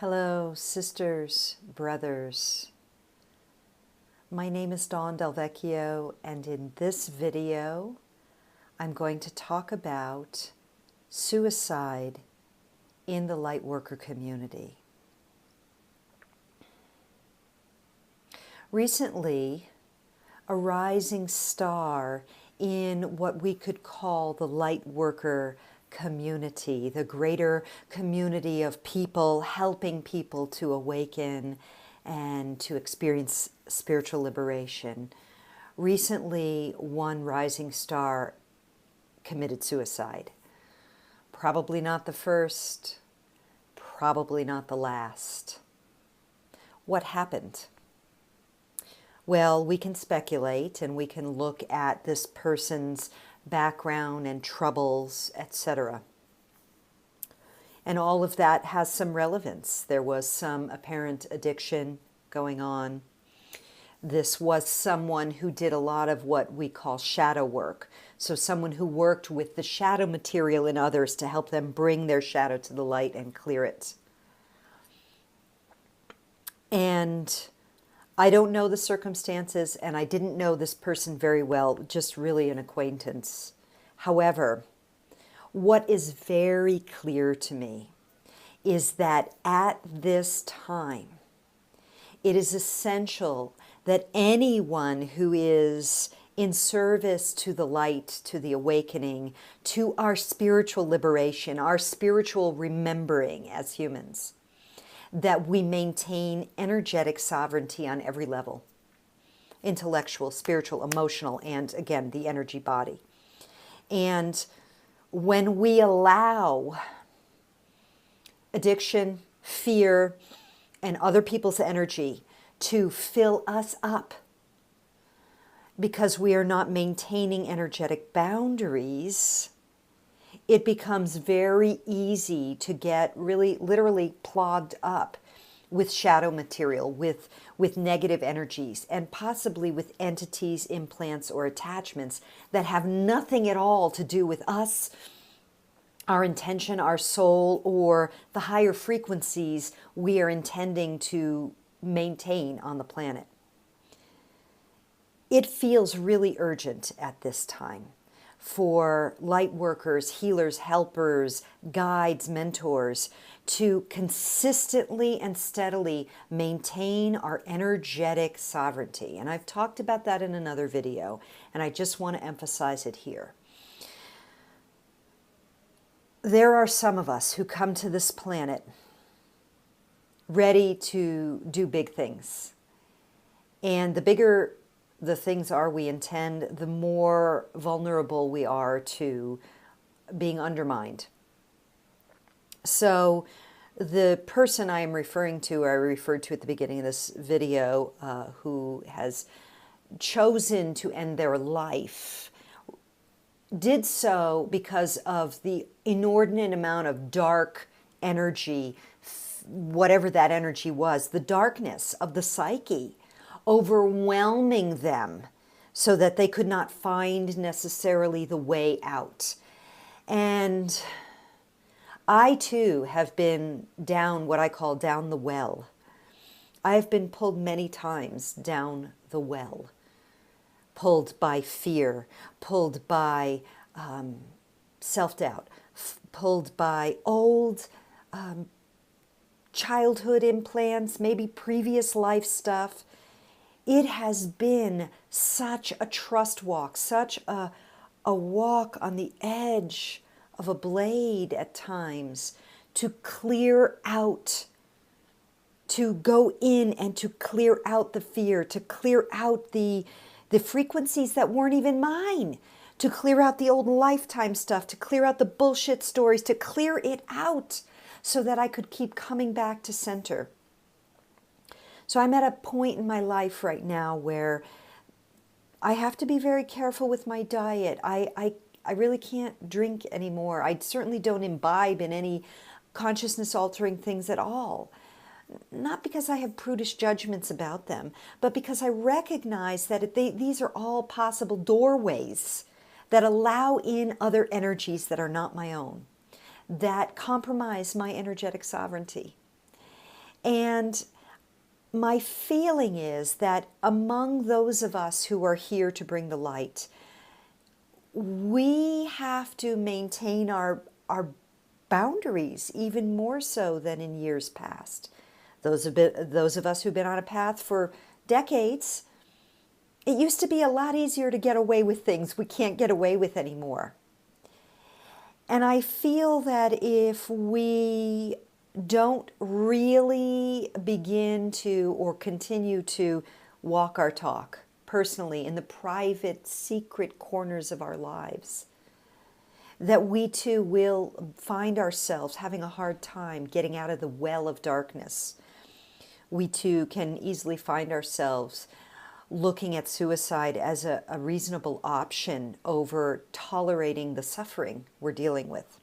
Hello, sisters, brothers. My name is Dawn Del Vecchio, and in this video, I'm going to talk about suicide in the Lightworker community. Recently, a rising star in what we could call the Lightworker community, the greater community of people helping people to awaken and to experience spiritual liberation. Recently, one rising star committed suicide. Probably not the first, probably not the last. What happened? Well, we can speculate and we can look at this person's background and troubles, etc. And all of that has some relevance. There was some apparent addiction going on. This was someone who did a lot of what we call shadow work. So someone who worked with the shadow material in others to help them bring their shadow to the light and clear it. And I don't know the circumstances, and I didn't know this person very well, just really an acquaintance. However, what is very clear to me is that at this time, it is essential that anyone who is in service to the light, to the awakening, to our spiritual liberation, our spiritual remembering as humans, that we maintain energetic sovereignty on every level: intellectual, spiritual, emotional, and again, the energy body. And when we allow addiction, fear, and other people's energy to fill us up because we are not maintaining energetic boundaries, it becomes very easy to get really literally clogged up with shadow material, with negative energies, and possibly with entities, implants, or attachments that have nothing at all to do with us, our intention, our soul, or the higher frequencies we are intending to maintain on the planet. It feels really urgent at this time for light workers, healers, helpers, guides, mentors to consistently and steadily maintain our energetic sovereignty. And I've talked about that in another video, and I just want to emphasize it here. There are some of us who come to this planet ready to do big things. And the bigger the things are we intend, the more vulnerable we are to being undermined. So the person I am referring to, or I referred to at the beginning of this video, who has chosen to end their life, did so because of the inordinate amount of dark energy, whatever that energy was, the darkness of the psyche, overwhelming them so that they could not find necessarily the way out. And I too have been down what I call down the well. I have been pulled many times down the well, pulled by fear, pulled by self-doubt, pulled by old childhood implants, maybe previous life stuff. It has been such a trust walk, such a walk on the edge of a blade at times, to clear out, to go in and to clear out the fear, to clear out the frequencies that weren't even mine, to clear out the old lifetime stuff, to clear out the bullshit stories, to clear it out so that I could keep coming back to center. So I'm at a point in my life right now where I have to be very careful with my diet. I really can't drink anymore. I certainly don't imbibe in any consciousness-altering things at all. Not because I have prudish judgments about them, but because I recognize that these are all possible doorways that allow in other energies that are not my own, that compromise my energetic sovereignty. And my feeling is that among those of us who are here to bring the light, we have to maintain our boundaries even more so than in years past. Those of us who've been on a path for decades, it used to be a lot easier to get away with things we can't get away with anymore. And I feel that if we don't really begin to or continue to walk our talk personally in the private, secret corners of our lives, that we too will find ourselves having a hard time getting out of the well of darkness. We too can easily find ourselves looking at suicide as a reasonable option over tolerating the suffering we're dealing with.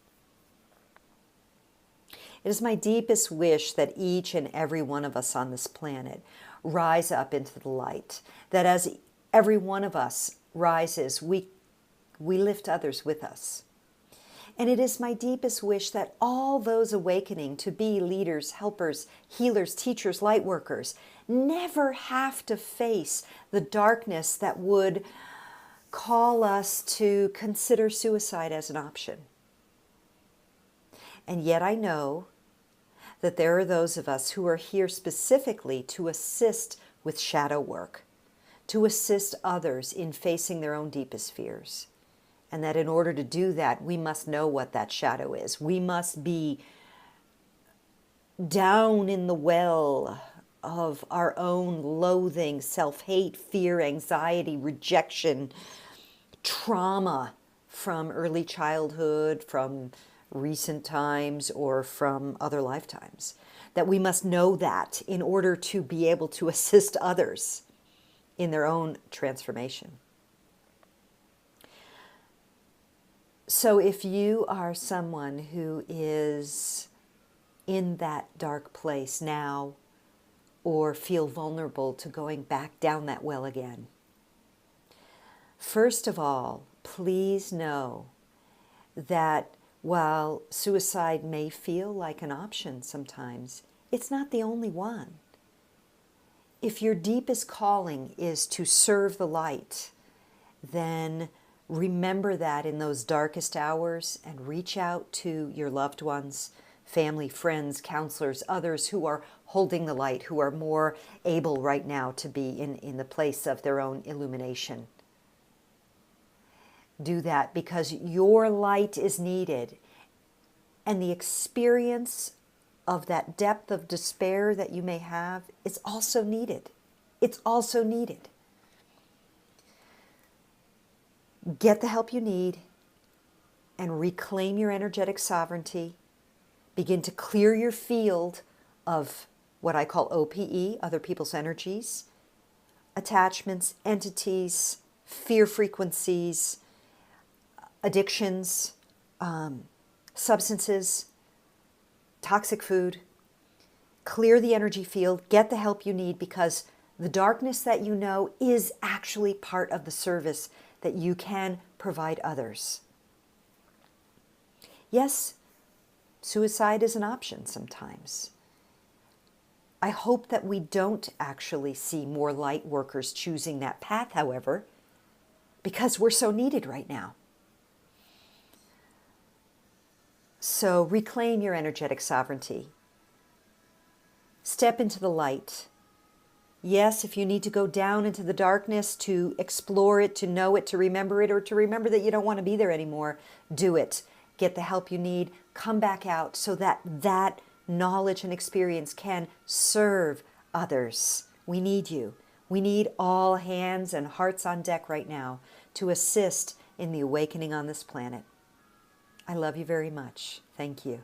It is my deepest wish that each and every one of us on this planet rise up into the light, that as every one of us rises, we lift others with us. And it is my deepest wish that all those awakening to be leaders, helpers, healers, teachers, light workers, never have to face the darkness that would call us to consider suicide as an option. And yet I know that there are those of us who are here specifically to assist with shadow work, to assist others in facing their own deepest fears. And that in order to do that, we must know what that shadow is. We must be down in the well of our own loathing, self-hate, fear, anxiety, rejection, trauma from early childhood, from recent times, or from other lifetimes. That we must know that in order to be able to assist others in their own transformation. So if you are someone who is in that dark place now, or feel vulnerable to going back down that well again, first of all, please know that while suicide may feel like an option sometimes, it's not the only one. If your deepest calling is to serve the light, then remember that in those darkest hours and reach out to your loved ones, family, friends, counselors, others who are holding the light, who are more able right now to be in the place of their own illumination. Do that because your light is needed, and the experience of that depth of despair that you may have is also needed. It's also needed. Get the help you need and reclaim your energetic sovereignty. Begin to clear your field of what I call OPE, other people's energies, attachments, entities, fear frequencies, addictions, substances, toxic food. Clear the energy field, get the help you need, because the darkness that you know is actually part of the service that you can provide others. Yes, suicide is an option sometimes. I hope that we don't actually see more light workers choosing that path, however, because we're so needed right now. So reclaim your energetic sovereignty. Step into the light. Yes, if you need to go down into the darkness to explore it, to know it, to remember it, or to remember that you don't want to be there anymore, do it. Get the help you need. Come back out so that that knowledge and experience can serve others. We need you. We need all hands and hearts on deck right now to assist in the awakening on this planet. I love you very much. Thank you.